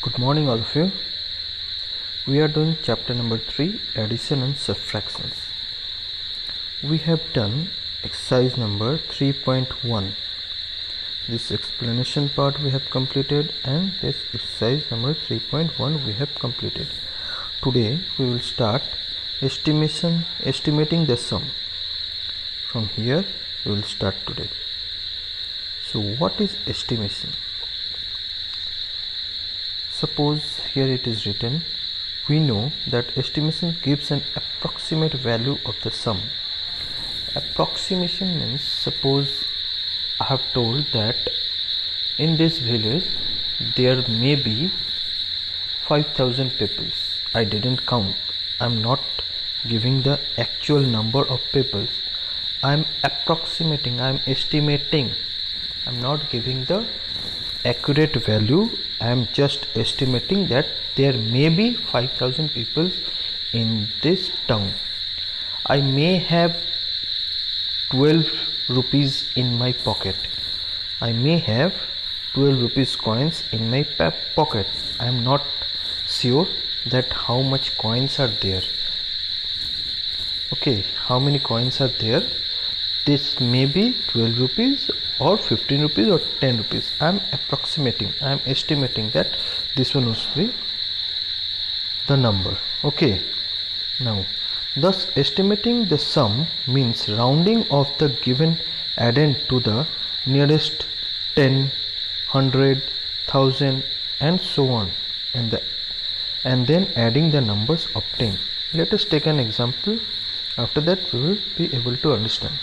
Good morning all of you. We are doing chapter number 3, addition and subtractions. We have done exercise number 3.1. This explanation part we have completed and this exercise number 3.1 we have completed. Today we will start estimating the sum. From here we will start today. So what is estimation? Suppose here it is written, we know that estimation gives an approximate value of the sum. Approximation means, suppose I have told that in this village there may be 5,000 people. I didn't count. I am not giving the actual number of people. I am approximating, I am estimating. I am not giving the accurate value. I am just estimating that there may be 5,000 people in this town. I may have 12 rupees in my pocket. I may have 12 rupees coins in my pocket. I am not sure that how much coins are there. Okay, how many coins are there? This may be 12 rupees or 15 rupees or 10 rupees. I am approximating, I am estimating that this one must be the number. Okay, now thus estimating the sum means rounding of the given addend to the nearest 10, 100, 1000 and so on, and then adding the numbers obtained. Let us take an example. After that we will be able to understand.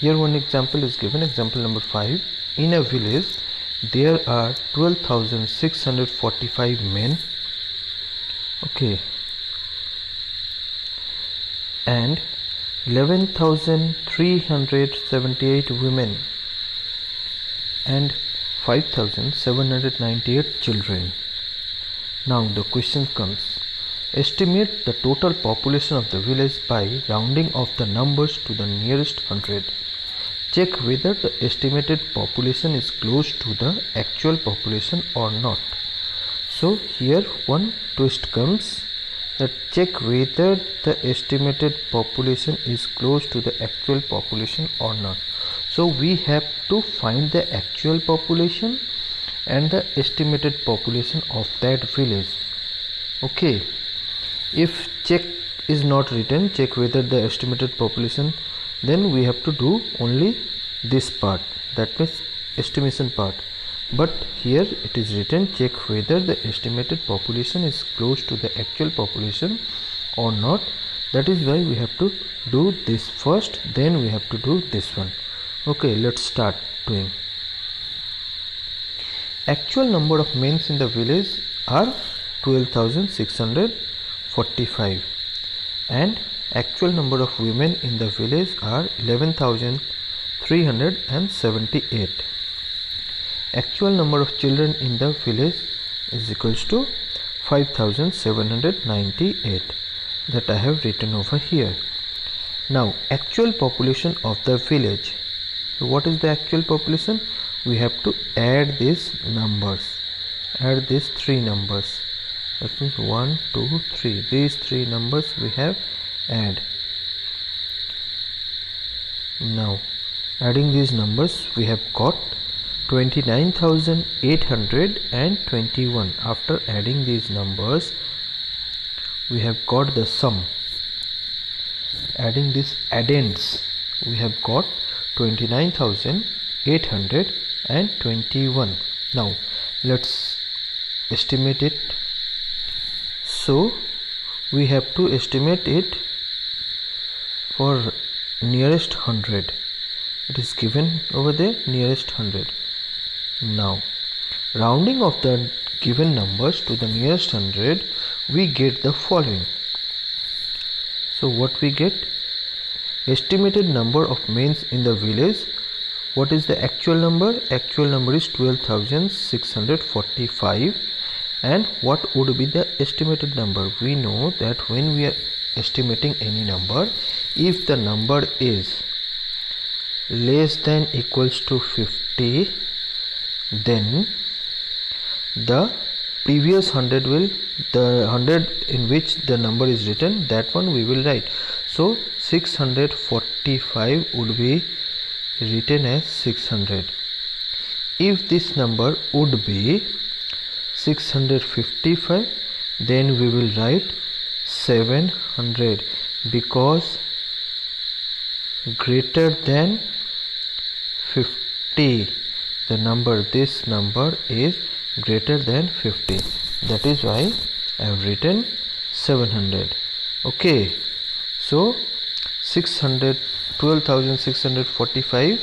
Here one example is given, example number 5. In a village there are 12,645 men, okay, and 11,378 women and 5,798 children. Now the question comes, estimate the total population of the village by rounding off the numbers to the nearest 100. Check whether the estimated population is close to the actual population or not. So here one twist comes, that check whether the estimated population is close to the actual population or not. So we have to find the actual population and the estimated population of that village. Okay, if check is not written, check whether the estimated population, then we have to do only this part, that means estimation part. But here it is written, check whether the estimated population is close to the actual population or not. That is why we have to do this first, then we have to do this one. Okay, let's start doing. Actual number of men in the village are 12,645 and actual number of women in the village are 11,378. Actual number of children in the village is equals to 5,798, that I have written over here. Now actual population of the village. So what is the actual population? We have to add these numbers, add these three numbers. That means 1, 2, 3. These three numbers we have add. Now adding these numbers we have got 29,821. After adding these numbers we have got the sum. Adding these addends we have got 29,821. Now let's estimate it. So we have to estimate it for nearest 100. It is given over there, nearest 100. Now rounding of the given numbers to the nearest 100, we get the following. So what we get? Estimated number of men in the village. What is the actual number? Actual number is 12,645. And what would be the estimated number? We know that when we are estimating any number, if the number is less than equals to 50, then the previous 100 will, the 100 in which the number is written, that one we will write. So 645 would be written as 600. If this number would be 655, then we will write 700, because greater than 50, the number, this number is greater than 50. That is why I have written 700. Okay, so 12,645,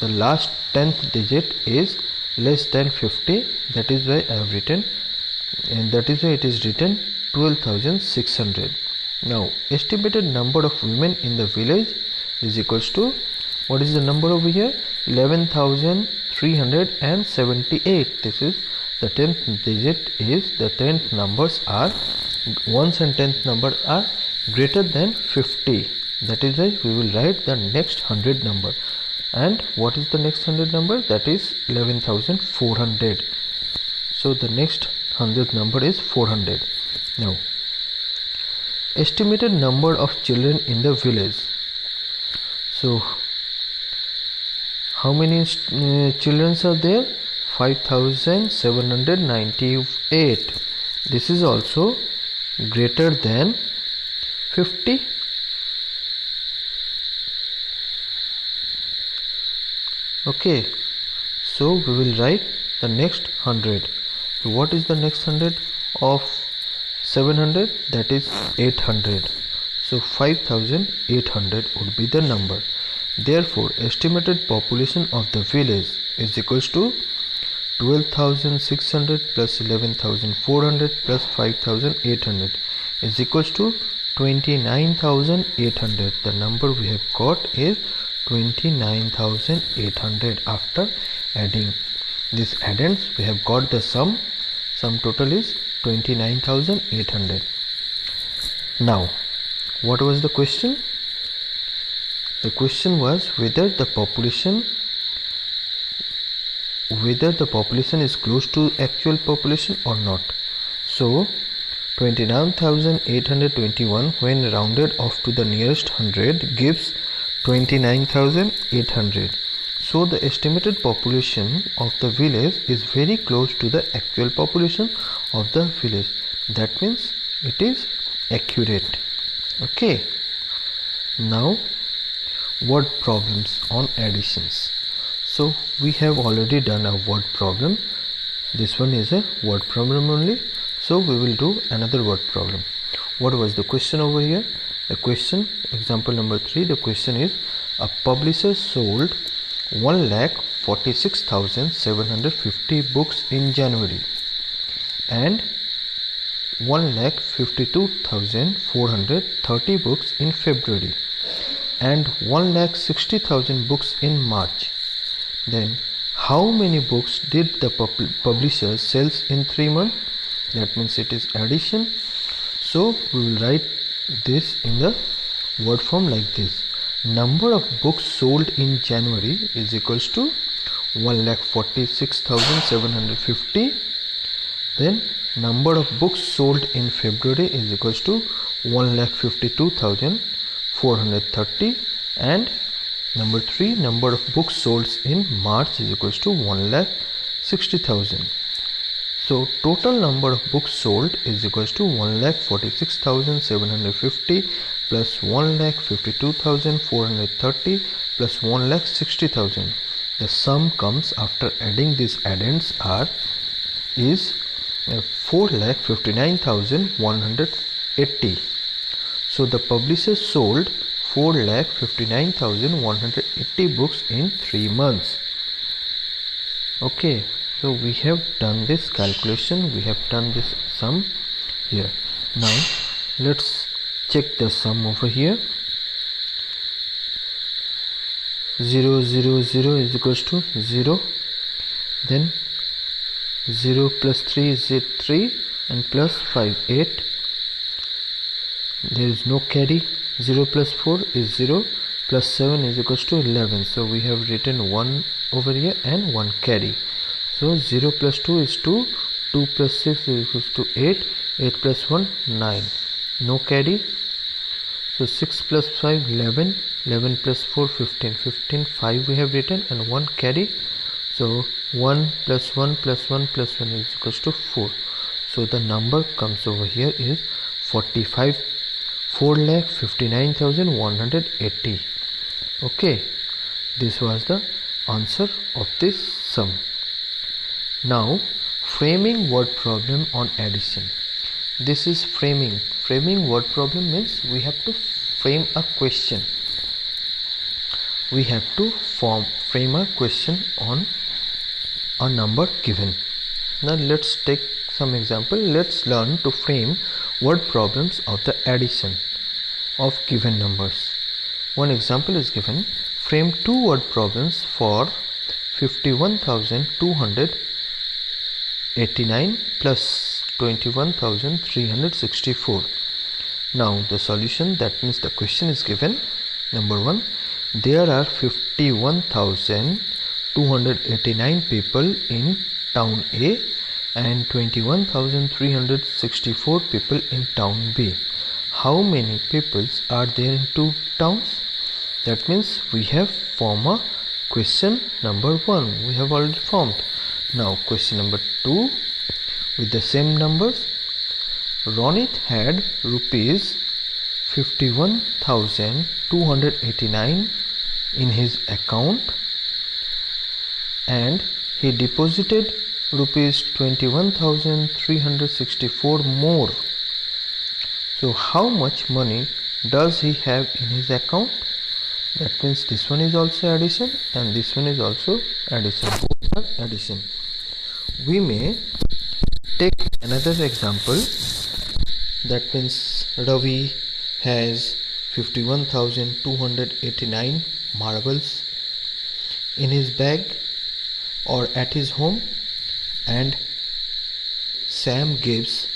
the last 10th digit is less than 50. That is why I have written, and that is why it is written 12,600. Now estimated number of women in the village is equals to, what is the number over here? 11,378. This is the 10th digit, is the 10th numbers are, ones and 10th number are greater than 50. That is why we will write the next 100 number. And what is the next 100 number? That is 11,400. So the next 100th number is 400. Now estimated number of children in the village. So how many children are there? 5,798. This is also greater than 50. Okay, so we will write the next 100. So what is the next 100 of 700? That is 800. So 5,800 would be the number. Therefore estimated population of the village is equals to 12,600 plus 11,400 plus 5,800 is equals to 29,800. The number we have got is 29,800. After adding these addends, we have got the sum total is 29,800. Now what was the question? The question was whether the population is close to actual population or not. So 29,821 when rounded off to the nearest 100 gives 29,800. So the estimated population of the village is very close to the actual population of the village. That means it is accurate. Okay, now word problems on additions. So we have already done a word problem. This one is a word problem only. So we will do another word problem. What was the question over here? The question, example number 3, the question is, a publisher sold 1,46,750 books in January and 1,52,430 books in February and 1,60,000 books in March. Then how many books did the publisher sells in 3 months? That means it is addition. So we will write this in the word form like this. Number of books sold in January is equals to 1,46,750. Then number of books sold in February is equals to 1,52,430. And number 3, number of books sold in March is equals to 1,60,000. So total number of books sold is equals to 1,46,750 plus 1,52,430 plus 1,60,000. The sum comes after adding these addends is 4,59,180. So the publisher sold 4,59,180 books in 3 months. Okay, so we have done this calculation, we have done this sum here. Now let's check the sum over here. 0, 0, 0 is equals to 0. Then 0 plus 3 is 3 and plus 5, 8. There is no carry. 0 plus 4 is 0 plus 7 is equals to 11. So we have written 1 over here and 1 carry. So 0 plus 2 is 2, 2 plus 6 is equals to 8. 8 plus 1 9. No carry. So 6 plus 5 11. 11 plus 4 15. 15 5 we have written and 1 carry. So 1 plus 1 plus 1 plus 1 is equals to 4. So the number comes over here is 4,59,180. Okay, this was the answer of this sum. Now framing word problem on addition. This is framing. Framing word problem means we have to frame a question. We have to frame a question on a number given. Now let's take some example. Let's learn to frame word problems of the addition of given numbers. One example is given. Frame two word problems for 51,289 plus 21,364. Now the solution, that means the question is given. Number 1, there are 51,289 people in town A and 21,364 people in town B. How many people are there in two towns? That means we have formed a question number 1. We have already formed. Now question number 2, with the same numbers. Ronit had rupees 51,289 in his account and he deposited rupees 21,364 more. So how much money does he have in his account? That means this one is also addition and this one is also addition. Both are addition. We may take another example. That means Ravi has 51,289 marbles in his bag or at his home, and Sam gives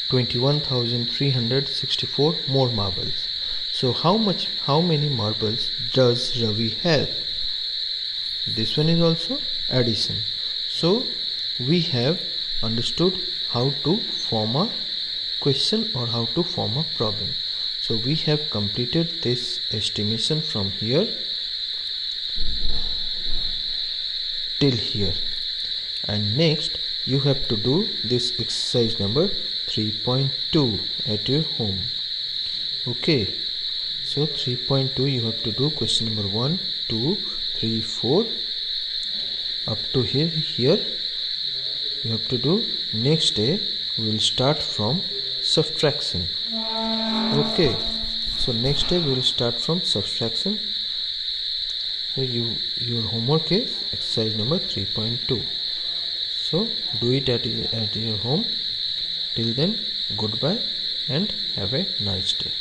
21,364 more marbles. So how many marbles does Ravi have? This one is also addition. So we have understood how to form a question or how to form a problem. So we have completed this estimation from here till here, and next you have to do this exercise number 3.2 at your home. Okay, so 3.2 you have to do question number 1, 2, 3, 4 up to here you have to do. Next day we will start from subtraction. Okay, so next day we will start from subtraction. So your homework is exercise number 3.2. So do it at your home. Till then, goodbye and have a nice day.